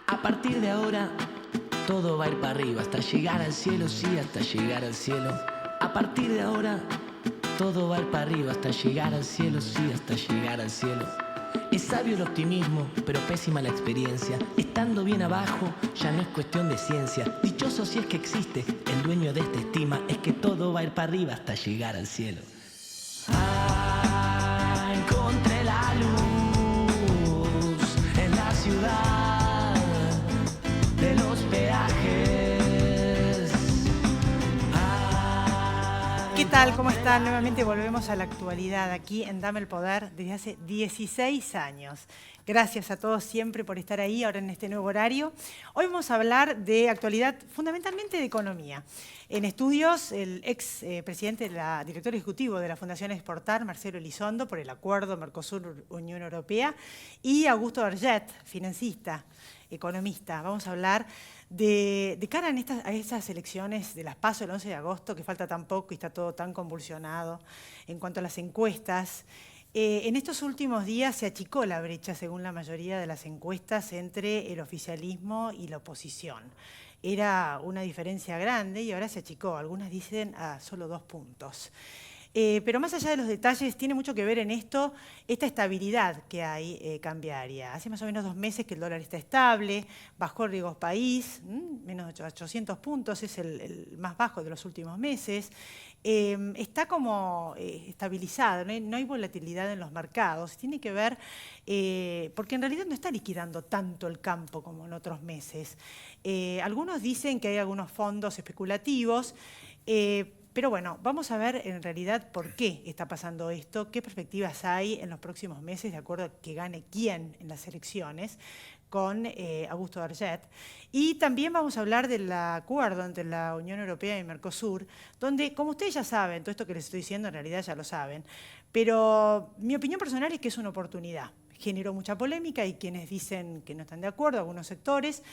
A partir de ahora, todo va a ir para arriba, hasta llegar al cielo, sí, hasta llegar al cielo. A partir de ahora, todo va a ir para arriba, hasta llegar al cielo, sí, hasta llegar al cielo. Es sabio el optimismo, pero pésima la experiencia. Estando bien abajo, ya no es cuestión de ciencia. Dichoso si es que existe, el dueño de esta estima es que todo va a ir para arriba hasta llegar al cielo. Ah, encontré la luz en la ciudad de los peajes. ¿Qué tal? ¿Cómo están? Nuevamente volvemos a la actualidad aquí en Dame el Poder desde hace 16 años. Gracias a todos siempre por estar ahí ahora en este nuevo horario. Hoy vamos a hablar de actualidad, fundamentalmente de economía. En estudios, el ex presidente, director ejecutivo de la Fundación Exportar, Marcelo Elizondo, por el acuerdo Mercosur-Unión Europea, y Augusto Vergette, financista, economista. Vamos a hablar de cara a estas elecciones de las PASO el 11 de agosto, que falta tan poco y está todo tan convulsionado en cuanto a las encuestas. En estos últimos días se achicó la brecha, según la mayoría de las encuestas, entre el oficialismo y la oposición. Era una diferencia grande y ahora se achicó. Algunas dicen a solo 2 puntos. Pero más allá de los detalles, tiene mucho que ver en esto esta estabilidad que hay cambiaria. Hace más o menos 2 meses que el dólar está estable, bajó el riesgo país, menos de 800 puntos, es el más bajo de los últimos meses. Está como estabilizado, no hay volatilidad en los mercados. Tiene que ver, porque en realidad no está liquidando tanto el campo como en otros meses. Algunos dicen que hay algunos fondos especulativos, pero bueno, vamos a ver en realidad por qué está pasando esto, qué perspectivas hay en los próximos meses de acuerdo a que gane quién en las elecciones con Augusto Vergette. Y también vamos a hablar del acuerdo entre la Unión Europea y Mercosur, donde, como ustedes ya saben, todo esto que les estoy diciendo en realidad ya lo saben, pero mi opinión personal es que es una oportunidad. Generó mucha polémica y quienes dicen que no están de acuerdo, algunos sectores.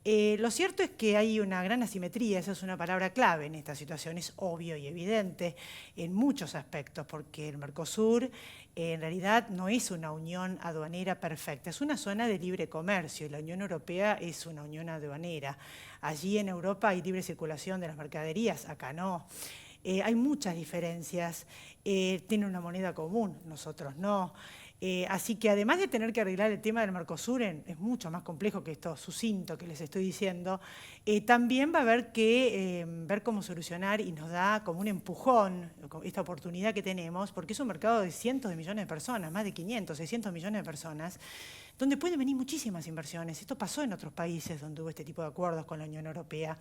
Lo cierto es que hay una gran asimetría, esa es una palabra clave en esta situación, es obvio y evidente en muchos aspectos, porque el Mercosur en realidad no es una unión aduanera perfecta, es una zona de libre comercio y la Unión Europea es una unión aduanera. Allí en Europa hay libre circulación de las mercaderías, acá no. Hay muchas diferencias, tienen una moneda común, nosotros no. Así que además de tener que arreglar el tema del Mercosur, es mucho más complejo que esto sucinto que les estoy diciendo, también va a haber que ver cómo solucionar y nos da como un empujón esta oportunidad que tenemos, porque es un mercado de cientos de millones de personas, más de 500, 600 millones de personas, donde pueden venir muchísimas inversiones. Esto pasó en otros países donde hubo este tipo de acuerdos con la Unión Europea,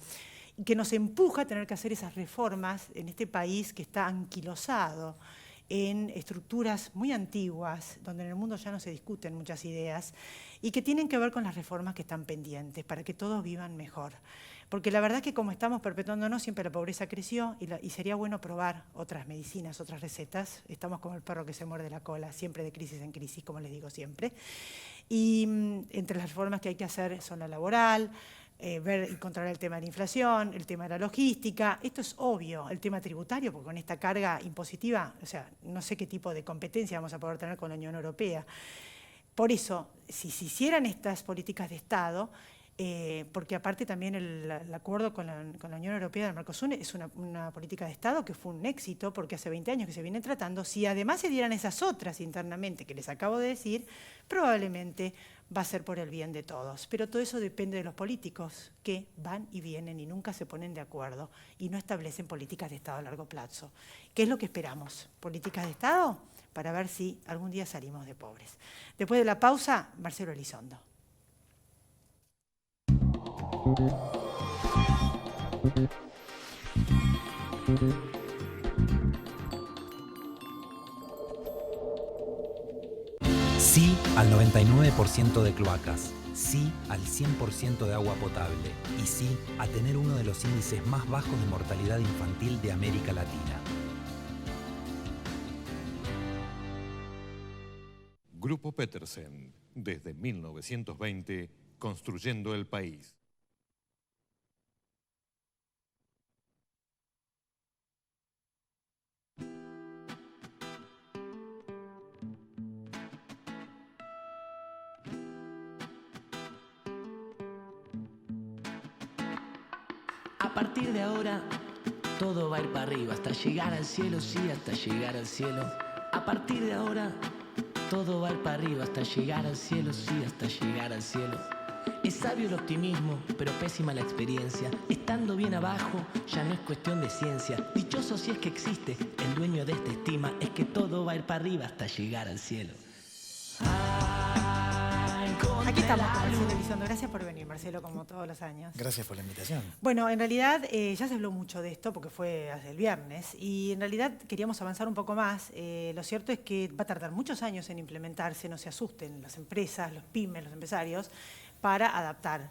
y que nos empuja a tener que hacer esas reformas en este país que está anquilosado en estructuras muy antiguas, donde en el mundo ya no se discuten muchas ideas, y que tienen que ver con las reformas que están pendientes, para que todos vivan mejor. Porque la verdad es que como estamos perpetuándonos, siempre la pobreza creció y sería bueno probar otras medicinas, otras recetas. Estamos como el perro que se muerde la cola, siempre de crisis en crisis, como les digo siempre. Y entre las reformas que hay que hacer son la laboral, ver y controlar el tema de la inflación, el tema de la logística. Esto es obvio, el tema tributario, porque con esta carga impositiva, o sea, no sé qué tipo de competencia vamos a poder tener con la Unión Europea. Por eso, si se hicieran estas políticas de Estado, porque aparte también el acuerdo con la Unión Europea del Mercosur es una política de Estado que fue un éxito, porque hace 20 años que se viene tratando. Si además se dieran esas otras internamente que les acabo de decir, probablemente va a ser por el bien de todos. Pero todo eso depende de los políticos, que van y vienen y nunca se ponen de acuerdo y no establecen políticas de Estado a largo plazo. ¿Qué es lo que esperamos? ¿Políticas de Estado? Para ver si algún día salimos de pobres. Después de la pausa, Marcelo Elizondo. Sí al 99% de cloacas, sí al 100% de agua potable y sí a tener uno de los índices más bajos de mortalidad infantil de América Latina. Grupo Petersen, desde 1920, construyendo el país. partir de ahora todo va a ir para arriba, hasta llegar al cielo, sí, hasta llegar al cielo. A partir de ahora todo va a ir para arriba, hasta llegar al cielo, sí, hasta llegar al cielo. Es sabio el optimismo, pero pésima la experiencia. Estando bien abajo, ya no es cuestión de ciencia. Dichoso si es que existe, el dueño de esta estima es que todo va a ir para arriba hasta llegar al cielo. Aquí estamos con Marcelo Elizondo. Gracias por venir, Marcelo, como todos los años. Gracias por la invitación. Bueno, en realidad ya se habló mucho de esto porque fue hace el viernes y en realidad queríamos avanzar un poco más. Lo cierto es que va a tardar muchos años en implementarse, no se asusten las empresas, los pymes, los empresarios, para adaptar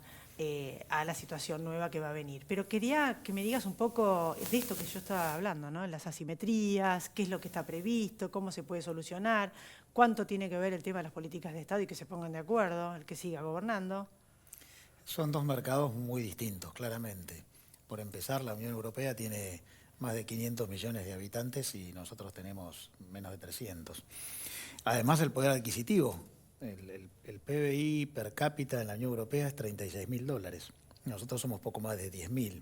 a la situación nueva que va a venir. Pero quería que me digas un poco de esto que yo estaba hablando, ¿no? Las asimetrías, qué es lo que está previsto, cómo se puede solucionar, cuánto tiene que ver el tema de las políticas de Estado y que se pongan de acuerdo, el que siga gobernando. Son dos mercados muy distintos, claramente. Por empezar, la Unión Europea tiene más de 500 millones de habitantes y nosotros tenemos menos de 300. Además, el poder adquisitivo. El PBI per cápita en la Unión Europea es $36.000. Nosotros somos poco más de 10.000.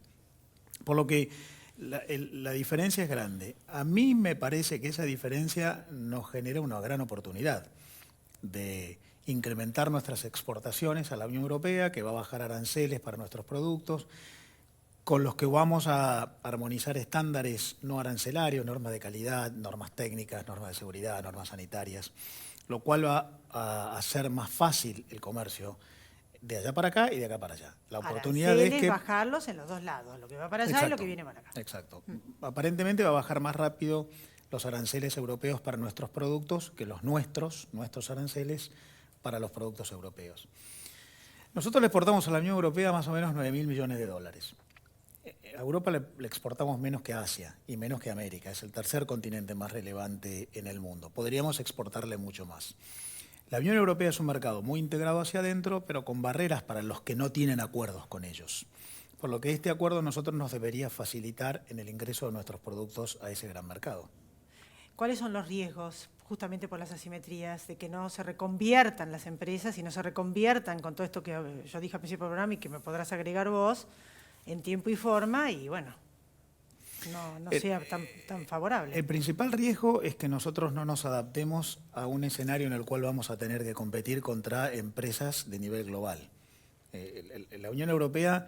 Por lo que la diferencia es grande. A mí me parece que esa diferencia nos genera una gran oportunidad de incrementar nuestras exportaciones a la Unión Europea, que va a bajar aranceles para nuestros productos, con los que vamos a armonizar estándares no arancelarios, normas de calidad, normas técnicas, normas de seguridad, normas sanitarias, lo cual va a hacer más fácil el comercio de allá para acá y de acá para allá. La oportunidad es que bajarlos en los dos lados, lo que va para allá y lo que viene para acá. Exacto. Aparentemente va a bajar más rápido los aranceles europeos para nuestros productos que los nuestros aranceles para los productos europeos. Nosotros le exportamos a la Unión Europea más o menos $9.000 millones. A Europa le exportamos menos que a Asia y menos que a América. Es el tercer continente más relevante en el mundo. Podríamos exportarle mucho más. La Unión Europea es un mercado muy integrado hacia adentro, pero con barreras para los que no tienen acuerdos con ellos. Por lo que este acuerdo a nosotros nos debería facilitar en el ingreso de nuestros productos a ese gran mercado. ¿Cuáles son los riesgos, justamente por las asimetrías, de que no se reconviertan las empresas y no se reconviertan con todo esto que yo dije al principio del programa y que me podrás agregar vos, en tiempo y forma y bueno, no sea tan favorable? El principal riesgo es que nosotros no nos adaptemos a un escenario en el cual vamos a tener que competir contra empresas de nivel global. La Unión Europea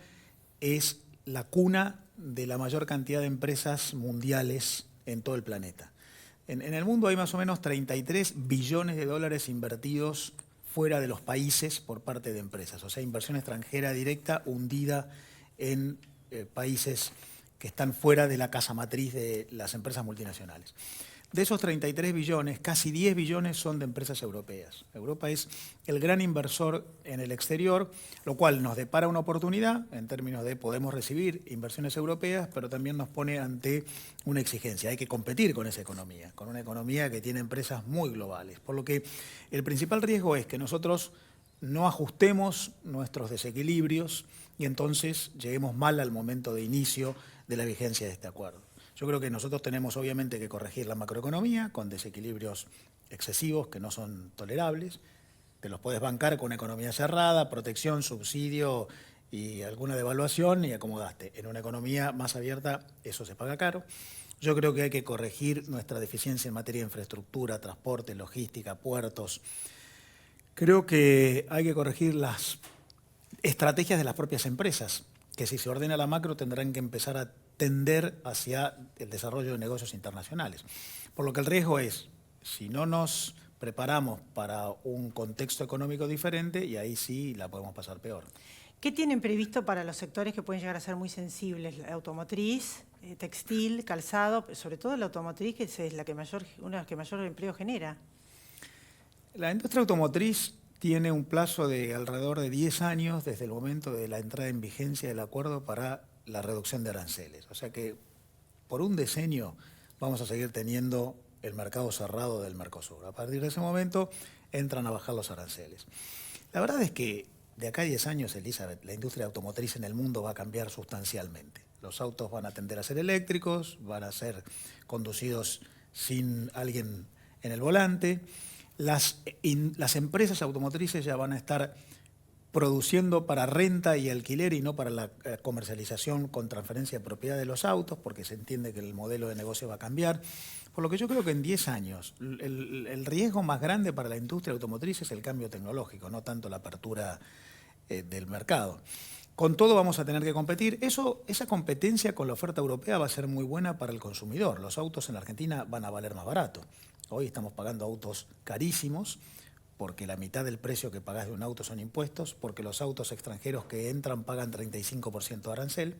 es la cuna de la mayor cantidad de empresas mundiales en todo el planeta. En el mundo hay más o menos $33 billones invertidos fuera de los países por parte de empresas, o sea, inversión extranjera directa hundida en países que están fuera de la casa matriz de las empresas multinacionales. De esos 33 billones, casi 10 billones son de empresas europeas. Europa es el gran inversor en el exterior, lo cual nos depara una oportunidad en términos de podemos recibir inversiones europeas, pero también nos pone ante una exigencia. Hay que competir con esa economía, con una economía que tiene empresas muy globales. Por lo que el principal riesgo es que nosotros no ajustemos nuestros desequilibrios y entonces lleguemos mal al momento de inicio de la vigencia de este acuerdo. Yo creo que nosotros tenemos obviamente que corregir la macroeconomía con desequilibrios excesivos que no son tolerables. Te los puedes bancar con una economía cerrada, protección, subsidio y alguna devaluación y acomodaste. En una economía más abierta eso se paga caro. Yo creo que hay que corregir nuestra deficiencia en materia de infraestructura, transporte, logística, puertos. Creo que hay que corregir las estrategias de las propias empresas, que si se ordena la macro tendrán que empezar a tender hacia el desarrollo de negocios internacionales. Por lo que el riesgo es, si no nos preparamos para un contexto económico diferente, y ahí sí la podemos pasar peor. ¿Qué tienen previsto para los sectores que pueden llegar a ser muy sensibles? La automotriz, textil, calzado, sobre todo la automotriz, que es la que una de las que mayor empleo genera. La industria automotriz tiene un plazo de alrededor de 10 años desde el momento de la entrada en vigencia del acuerdo para la reducción de aranceles. O sea que por un decenio vamos a seguir teniendo el mercado cerrado del Mercosur. A partir de ese momento entran a bajar los aranceles. La verdad es que de acá a 10 años, Elizabeth, la industria automotriz en el mundo va a cambiar sustancialmente. Los autos van a tender a ser eléctricos, van a ser conducidos sin alguien en el volante. Las empresas automotrices ya van a estar produciendo para renta y alquiler y no para la comercialización con transferencia de propiedad de los autos, porque se entiende que el modelo de negocio va a cambiar. Por lo que yo creo que en 10 años el riesgo más grande para la industria automotriz es el cambio tecnológico, no tanto la apertura del mercado. Con todo vamos a tener que competir. Esa competencia con la oferta europea va a ser muy buena para el consumidor. Los autos en la Argentina van a valer más barato. Hoy estamos pagando autos carísimos, porque la mitad del precio que pagás de un auto son impuestos, porque los autos extranjeros que entran pagan 35% de arancel.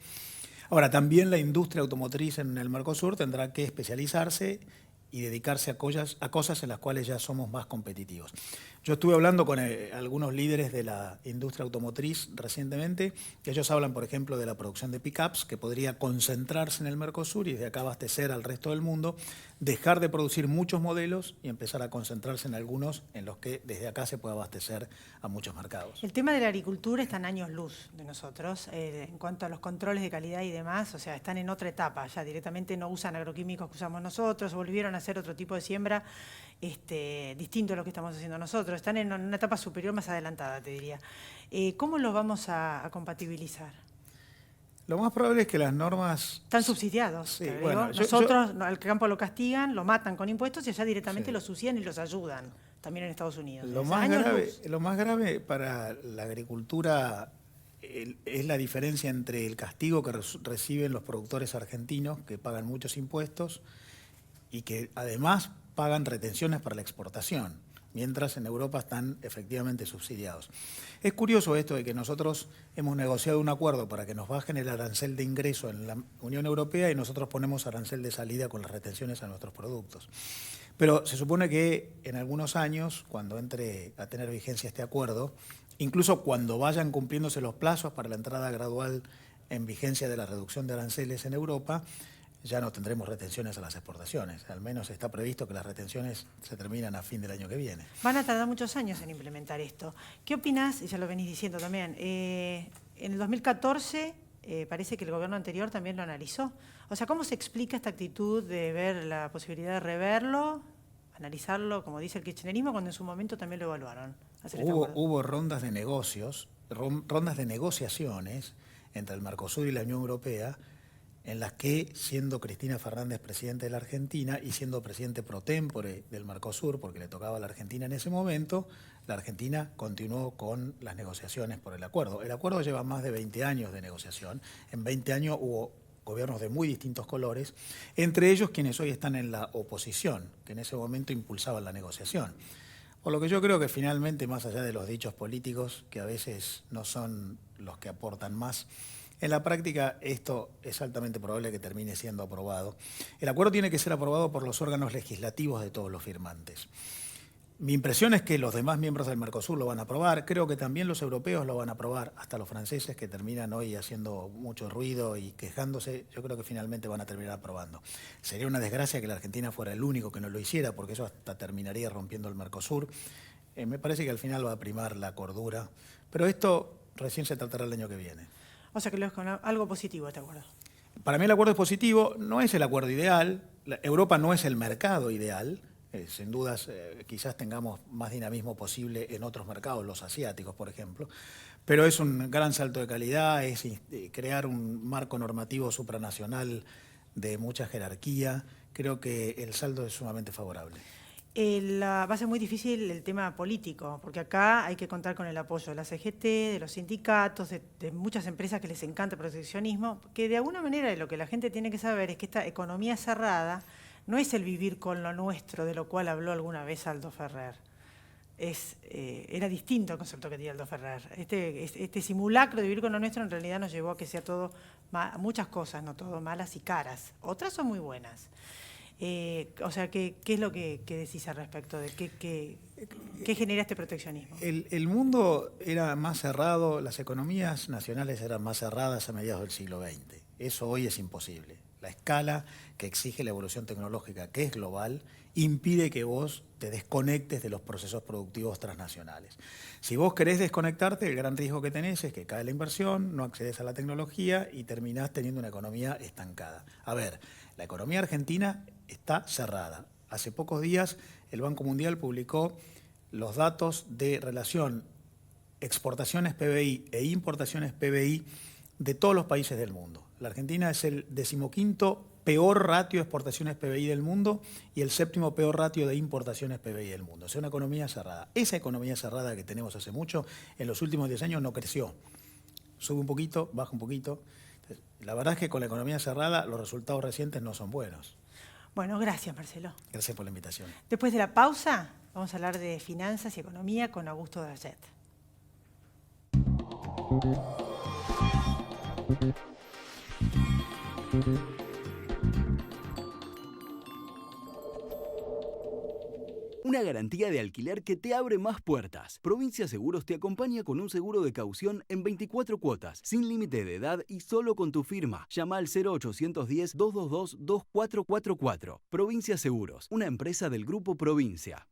Ahora, también la industria automotriz en el Mercosur tendrá que especializarse y dedicarse a cosas en las cuales ya somos más competitivos. Yo estuve hablando con algunos líderes de la industria automotriz recientemente, que ellos hablan, por ejemplo, de la producción de pickups, que podría concentrarse en el Mercosur y desde acá abastecer al resto del mundo, dejar de producir muchos modelos y empezar a concentrarse en algunos en los que desde acá se puede abastecer a muchos mercados. El tema de la agricultura está en años luz de nosotros, en cuanto a los controles de calidad y demás, o sea, están en otra etapa, ya directamente no usan agroquímicos que usamos nosotros, volvieron a hacer otro tipo de siembra distinto a lo que estamos haciendo nosotros, están en una etapa superior más adelantada, te diría. ¿Cómo los vamos a compatibilizar? Lo más probable es que las normas... Están subsidiados. Sí, bueno, nosotros al campo lo castigan, lo matan con impuestos y allá directamente los subsidian y los ayudan, también en Estados Unidos. Lo más grave para la agricultura es la diferencia entre el castigo que reciben los productores argentinos, que pagan muchos impuestos y que además pagan retenciones para la exportación, mientras en Europa están efectivamente subsidiados. Es curioso esto de que nosotros hemos negociado un acuerdo para que nos bajen el arancel de ingreso en la Unión Europea y nosotros ponemos arancel de salida con las retenciones a nuestros productos. Pero se supone que en algunos años, cuando entre a tener vigencia este acuerdo, incluso cuando vayan cumpliéndose los plazos para la entrada gradual en vigencia de la reducción de aranceles en Europa, ya no tendremos retenciones a las exportaciones. Al menos está previsto que las retenciones se terminan a fin del año que viene. Van a tardar muchos años en implementar esto. ¿Qué opinás? Y ya lo venís diciendo también. En el 2014 parece que el gobierno anterior también lo analizó. O sea, ¿cómo se explica esta actitud de ver la posibilidad de reverlo, analizarlo, como dice el kirchnerismo, cuando en su momento también lo evaluaron? Hubo rondas de negocios, rondas de negociaciones entre el Mercosur y la Unión Europea, en las que, siendo Cristina Fernández presidente de la Argentina y siendo presidente pro tempore del Mercosur, porque le tocaba a la Argentina en ese momento, la Argentina continuó con las negociaciones por el acuerdo. El acuerdo lleva más de 20 años de negociación. En 20 años hubo gobiernos de muy distintos colores, entre ellos quienes hoy están en la oposición, que en ese momento impulsaban la negociación. Por lo que yo creo que finalmente, más allá de los dichos políticos, que a veces no son los que aportan más, en la práctica esto es altamente probable que termine siendo aprobado. El acuerdo tiene que ser aprobado por los órganos legislativos de todos los firmantes. Mi impresión es que los demás miembros del Mercosur lo van a aprobar, creo que también los europeos lo van a aprobar, hasta los franceses que terminan hoy haciendo mucho ruido y quejándose, yo creo que finalmente van a terminar aprobando. Sería una desgracia que la Argentina fuera el único que no lo hiciera, porque eso hasta terminaría rompiendo el Mercosur. Me parece que al final va a primar la cordura, pero esto recién se tratará el año que viene. O sea que es algo positivo este acuerdo. Para mí el acuerdo es positivo, no es el acuerdo ideal, Europa no es el mercado ideal, sin dudas quizás tengamos más dinamismo posible en otros mercados, los asiáticos por ejemplo, pero es un gran salto de calidad, es crear un marco normativo supranacional de mucha jerarquía, creo que el saldo es sumamente favorable. Va a ser muy difícil el tema político, porque acá hay que contar con el apoyo de la CGT, de los sindicatos, de muchas empresas que les encanta el proteccionismo, que de alguna manera lo que la gente tiene que saber es que esta economía cerrada no es el vivir con lo nuestro, de lo cual habló alguna vez Aldo Ferrer. Era distinto el concepto que tenía Aldo Ferrer. Este simulacro de vivir con lo nuestro en realidad nos llevó a que sea todo, muchas cosas, no todo, malas y caras. Otras son muy buenas. O sea, ¿qué es lo que decís al respecto? ¿De qué genera este proteccionismo? El mundo era más cerrado, las economías nacionales eran más cerradas a mediados del siglo XX. Eso hoy es imposible. La escala que exige la evolución tecnológica, que es global, impide que vos te desconectes de los procesos productivos transnacionales. Si vos querés desconectarte, el gran riesgo que tenés es que cae la inversión, no accedes a la tecnología y terminás teniendo una economía estancada. A ver, la economía argentina está cerrada. Hace pocos días el Banco Mundial publicó los datos de relación exportaciones PBI e importaciones PBI de todos los países del mundo. La Argentina es el 15º peor ratio de exportaciones PBI del mundo y el 7º peor ratio de importaciones PBI del mundo. O sea, una economía cerrada. Esa economía cerrada que tenemos hace mucho, en los últimos 10 años no creció. Sube un poquito, baja un poquito. Entonces, la verdad es que con la economía cerrada los resultados recientes no son buenos. Bueno, gracias, Marcelo. Gracias por la invitación. Después de la pausa, vamos a hablar de finanzas y economía con Augusto Darget. Una garantía de alquiler que te abre más puertas. Provincia Seguros te acompaña con un seguro de caución en 24 cuotas, sin límite de edad y solo con tu firma. Llama al 0810-222-2444. Provincia Seguros, una empresa del Grupo Provincia.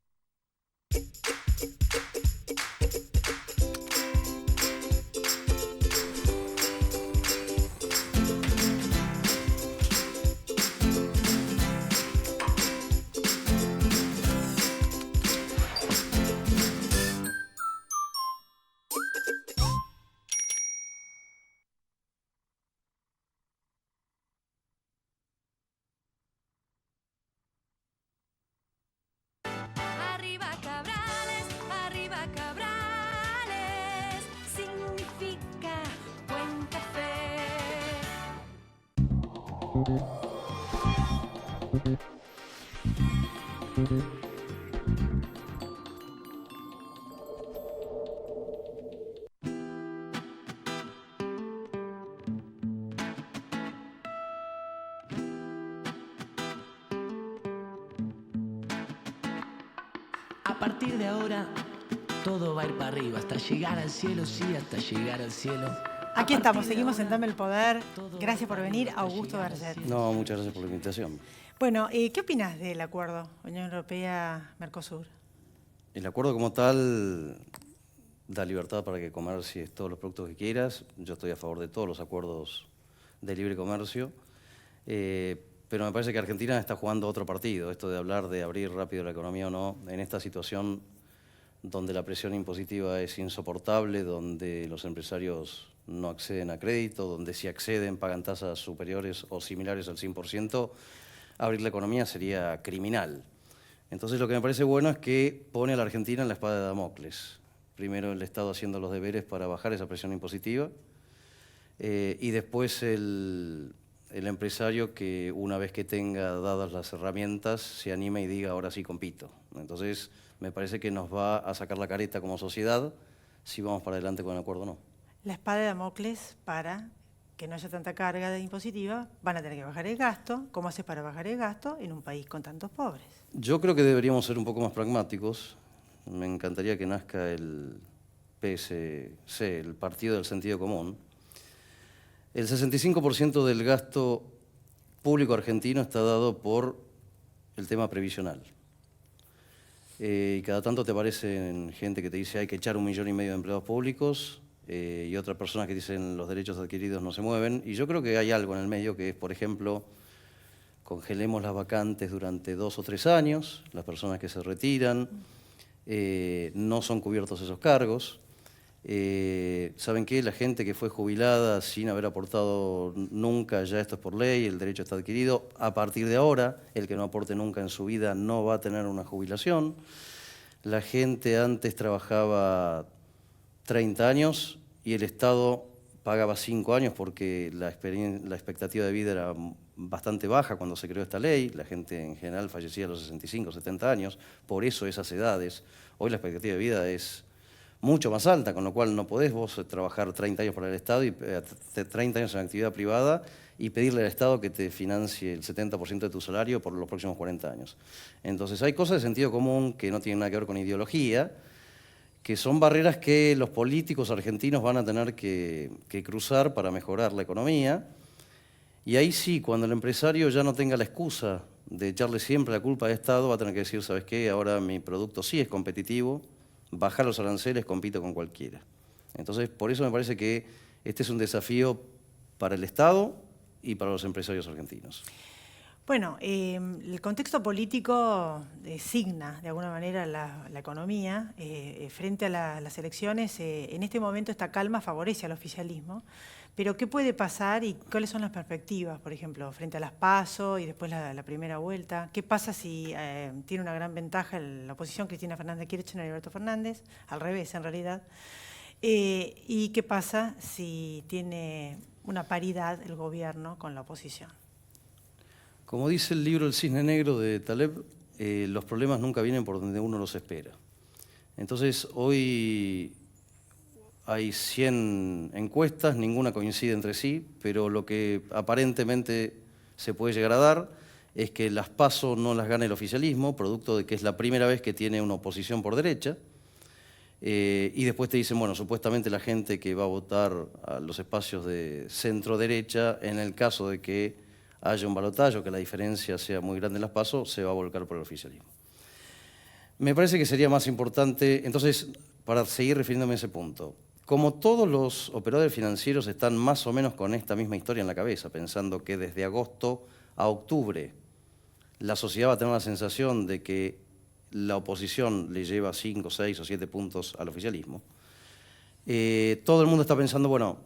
Arriba Cabrales, significa buen café. A partir de ahora, todo va a ir para arriba, hasta llegar al cielo, sí, hasta llegar al cielo. Aquí estamos, seguimos en Dame el Poder. Gracias por venir, Augusto Darget. No, muchas gracias por la invitación. Bueno, ¿qué opinas del acuerdo Unión Europea-Mercosur? El acuerdo como tal da libertad para que comercies todos los productos que quieras. Yo estoy a favor de todos los acuerdos de libre comercio. Pero me parece que Argentina está jugando otro partido. Esto de hablar de abrir rápido la economía o no, en esta situación donde la presión impositiva es insoportable, donde los empresarios no acceden a crédito, donde si acceden pagan tasas superiores o similares al 100%, abrir la economía sería criminal. Entonces lo que me parece bueno es que pone a la Argentina en la espada de Damocles. Primero el Estado haciendo los deberes para bajar esa presión impositiva y después el empresario que una vez que tenga dadas las herramientas se anime y diga ahora sí compito. Entonces me parece que nos va a sacar la careta como sociedad si vamos para adelante con el acuerdo o no. La espada de Damocles para que no haya tanta carga de impositiva, van a tener que bajar el gasto. ¿Cómo haces para bajar el gasto en un país con tantos pobres? Yo creo que deberíamos ser un poco más pragmáticos. Me encantaría que nazca el PSC, el Partido del Sentido Común. El 65% del gasto público argentino está dado por el tema previsional. Y cada tanto te aparecen gente que te dice hay que echar 1,5 millones de empleados públicos y otras personas que dicen los derechos adquiridos no se mueven. Y yo creo que hay algo en el medio que es, por ejemplo, congelemos las vacantes durante 2 o 3 años, las personas que se retiran, no son cubiertos esos cargos. ¿Saben qué? La gente que fue jubilada sin haber aportado nunca, ya esto es por ley, el derecho está adquirido. A partir de ahora, el que no aporte nunca en su vida no va a tener una jubilación. La gente antes trabajaba 30 años y el Estado pagaba 5 años porque la expectativa de vida era bastante baja cuando se creó esta ley. La gente en general fallecía a los 65, 70 años, por eso esas edades. Hoy la expectativa de vida es mucho más alta, con lo cual no podés vos trabajar 30 años para el Estado y 30 años en actividad privada y pedirle al Estado que te financie el 70% de tu salario por los próximos 40 años. Entonces hay cosas de sentido común que no tienen nada que ver con ideología, que son barreras que los políticos argentinos van a tener que cruzar para mejorar la economía. Y ahí sí, cuando el empresario ya no tenga la excusa de echarle siempre la culpa al Estado, va a tener que decir, ¿sabes qué? Ahora mi producto sí es competitivo, bajar los aranceles, compito con cualquiera. Entonces, por eso me parece que este es un desafío para el Estado y para los empresarios argentinos. Bueno, el contexto político designa de alguna manera la economía. Frente a las elecciones, en este momento esta calma favorece al oficialismo. Pero ¿qué puede pasar y cuáles son las perspectivas, por ejemplo, frente a las PASO y después la primera vuelta? ¿Qué pasa si tiene una gran ventaja la oposición, Cristina Fernández Kirchner y Alberto Fernández? Al revés, en realidad. ¿Y qué pasa si tiene una paridad el gobierno con la oposición? Como dice el libro El Cisne Negro de Taleb, los problemas nunca vienen por donde uno los espera. Entonces, hoy hay 100 encuestas, ninguna coincide entre sí, pero lo que aparentemente se puede llegar a dar es que las PASO no las gana el oficialismo, producto de que es la primera vez que tiene una oposición por derecha, y después te dicen, bueno, supuestamente la gente que va a votar a los espacios de centro-derecha, en el caso de que haya un balotaje o que la diferencia sea muy grande en las PASO, se va a volcar por el oficialismo. Me parece que sería más importante, entonces, para seguir refiriéndome a ese punto, como todos los operadores financieros están más o menos con esta misma historia en la cabeza, pensando que desde agosto a octubre la sociedad va a tener la sensación de que la oposición le lleva 5, 6 o 7 puntos al oficialismo, todo el mundo está pensando, bueno,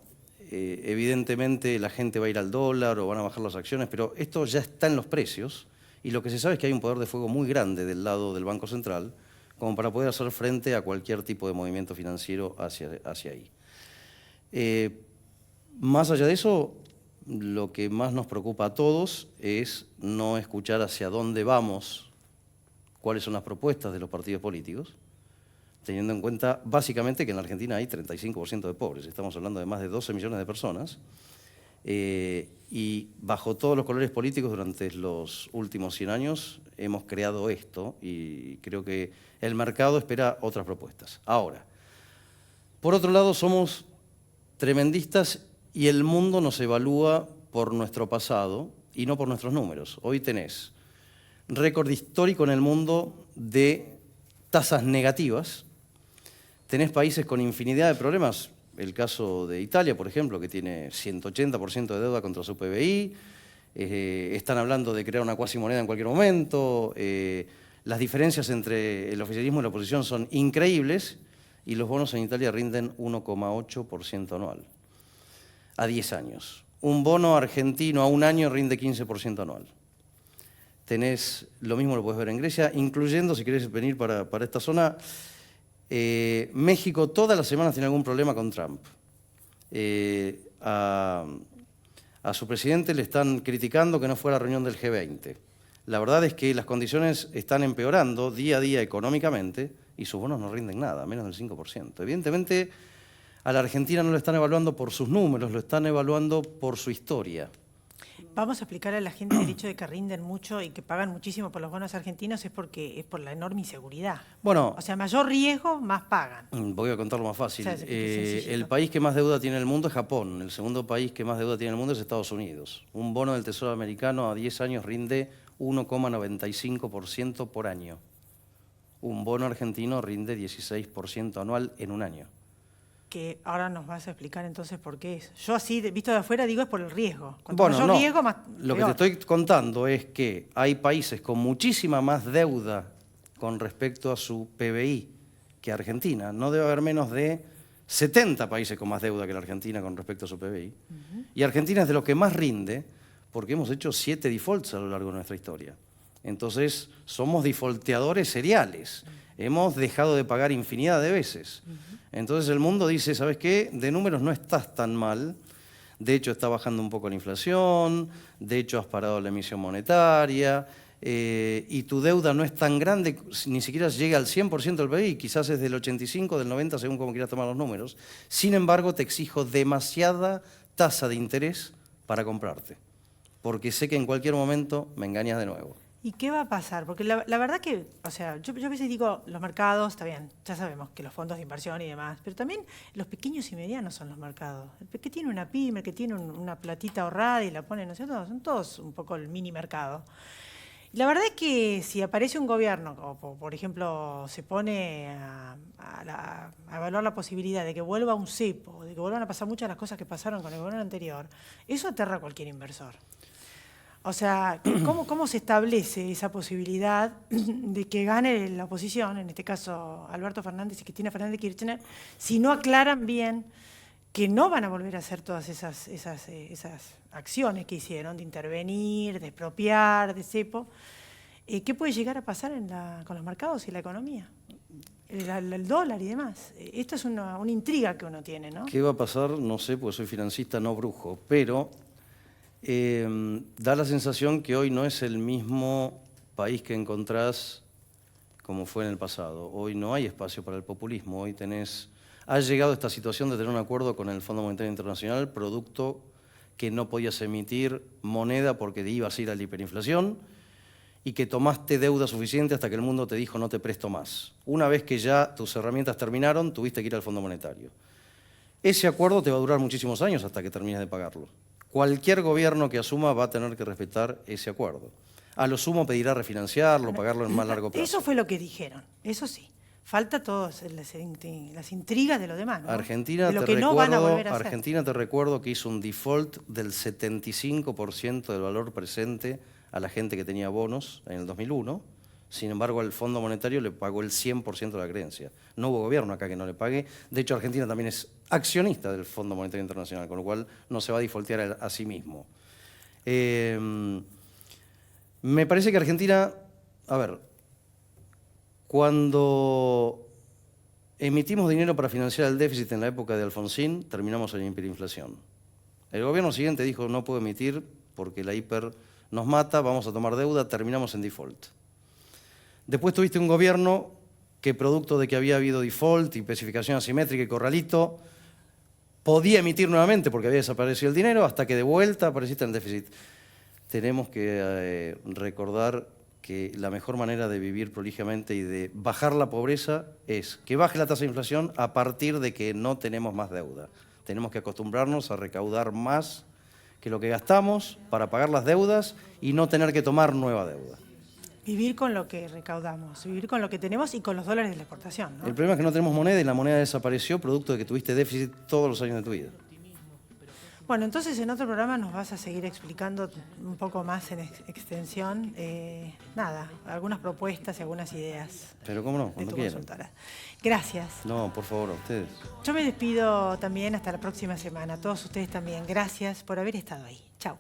evidentemente la gente va a ir al dólar o van a bajar las acciones, pero esto ya está en los precios y lo que se sabe es que hay un poder de fuego muy grande del lado del Banco Central como para poder hacer frente a cualquier tipo de movimiento financiero hacia ahí. Más allá de eso, lo que más nos preocupa a todos es no escuchar hacia dónde vamos, cuáles son las propuestas de los partidos políticos, teniendo en cuenta básicamente que en la Argentina hay 35% de pobres, estamos hablando de más de 12 millones de personas, y bajo todos los colores políticos durante los últimos 100 años hemos creado esto y creo que el mercado espera otras propuestas. Ahora, por otro lado somos tremendistas y el mundo nos evalúa por nuestro pasado y no por nuestros números. Hoy tenés récord histórico en el mundo de tasas negativas, tenés países con infinidad de problemas, el caso de Italia, por ejemplo, que tiene 180% de deuda contra su PBI, están hablando de crear una cuasimoneda en cualquier momento, las diferencias entre el oficialismo y la oposición son increíbles y los bonos en Italia rinden 1,8% anual a 10 años. Un bono argentino a un año rinde 15% anual. Tenés, lo mismo lo puedes ver en Grecia, incluyendo, si querés venir para esta zona, México todas las semanas tiene algún problema con Trump. A su presidente le están criticando que no fue a la reunión del G20. La verdad es que las condiciones están empeorando día a día económicamente y sus bonos no rinden nada, menos del 5%. Evidentemente, a la Argentina no lo están evaluando por sus números, lo están evaluando por su historia. Vamos a explicar a la gente el hecho de que rinden mucho y que pagan muchísimo por los bonos argentinos es porque es por la enorme inseguridad. Bueno, o sea, mayor riesgo, más pagan. Voy a contarlo más fácil. O sea, el país que más deuda tiene en el mundo es Japón. El segundo país que más deuda tiene en el mundo es Estados Unidos. Un bono del Tesoro americano a 10 años rinde 1,95% por año. Un bono argentino rinde 16% anual en un año. Que ahora nos vas a explicar entonces por qué es. Yo así, visto de afuera, digo es por el riesgo. Cuanto bueno, mayor riesgo, más lo peor. que te estoy contando es que hay países con muchísima más deuda con respecto a su PBI que Argentina. No debe haber menos de 70 países con más deuda que la Argentina con respecto a su PBI. Y Argentina es de lo que más rinde porque hemos hecho 7 defaults a lo largo de nuestra historia. Entonces, somos defaulteadores seriales. Hemos dejado de pagar infinidad de veces. Entonces el mundo dice, ¿sabes qué? De números no estás tan mal, de hecho está bajando un poco la inflación, de hecho has parado la emisión monetaria y tu deuda no es tan grande, ni siquiera llega al 100% del PIB, quizás es del 85, del 90, según como quieras tomar los números. Sin embargo, te exijo demasiada tasa de interés para comprarte, porque sé que en cualquier momento me engañas de nuevo. ¿Y qué va a pasar? Porque la verdad que, o sea, yo a veces digo, los mercados, está bien, ya sabemos que los fondos de inversión y demás, pero también los pequeños y medianos son los mercados. El que tiene una pyme, el que tiene una platita ahorrada y la pone, ¿no es cierto? Son todos un poco el mini mercado. Y la verdad es que si aparece un gobierno, o por ejemplo se pone a evaluar la posibilidad de que vuelva un cepo, de que vuelvan a pasar muchas de las cosas que pasaron con el gobierno anterior, eso aterra a cualquier inversor. O sea, ¿cómo se establece esa posibilidad de que gane la oposición, en este caso Alberto Fernández y Cristina Fernández de Kirchner, si no aclaran bien que no van a volver a hacer todas esas acciones que hicieron de intervenir, de expropiar, de cepo? ¿Qué puede llegar a pasar con los mercados y la economía? El dólar y demás. Esto es una intriga que uno tiene, ¿no? ¿Qué va a pasar? No sé, porque soy financista, no brujo, pero da la sensación que hoy no es el mismo país que encontrás como fue en el pasado. Hoy no hay espacio para el populismo. Hoy ha llegado esta situación de tener un acuerdo con el Fondo Monetario Internacional, producto que no podías emitir moneda porque ibas a ir a la hiperinflación y que tomaste deuda suficiente hasta que el mundo te dijo no te presto más. Una vez que ya tus herramientas terminaron, tuviste que ir al Fondo Monetario. Ese acuerdo te va a durar muchísimos años hasta que termines de pagarlo. Cualquier gobierno que asuma va a tener que respetar ese acuerdo. A lo sumo pedirá refinanciarlo, pagarlo en más largo plazo. Eso fue lo que dijeron, eso sí. Falta todas las intrigas de lo demás, ¿no? Argentina, de lo que no van a volver a hacer. Argentina, te recuerdo que hizo un default del 75% del valor presente a la gente que tenía bonos en el 2001. Sin embargo, al Fondo Monetario le pagó el 100% de la creencia. No hubo gobierno acá que no le pague. De hecho, Argentina también es accionista del Fondo Monetario Internacional, con lo cual no se va a defaultear a sí mismo. Me parece que Argentina, a ver, cuando emitimos dinero para financiar el déficit en la época de Alfonsín, terminamos en hiperinflación. El gobierno siguiente dijo no puedo emitir porque la hiper nos mata, vamos a tomar deuda, terminamos en default. Después tuviste un gobierno que, producto de que había habido default, especificación asimétrica y corralito, podía emitir nuevamente porque había desaparecido el dinero hasta que de vuelta apareciste en el déficit. Tenemos que recordar que la mejor manera de vivir prolijamente y de bajar la pobreza es que baje la tasa de inflación a partir de que no tenemos más deuda. Tenemos que acostumbrarnos a recaudar más que lo que gastamos para pagar las deudas y no tener que tomar nueva deuda. Vivir con lo que recaudamos, vivir con lo que tenemos y con los dólares de la exportación, ¿no? El problema es que no tenemos moneda y la moneda desapareció producto de que tuviste déficit todos los años de tu vida. Bueno, entonces en otro programa nos vas a seguir explicando un poco más en extensión, algunas propuestas y algunas ideas. Pero cómo no, de cuando tu quieran. consultora. Gracias. No, por favor, a ustedes. Yo me despido también hasta la próxima semana. A todos ustedes también. Gracias por haber estado ahí. Chao.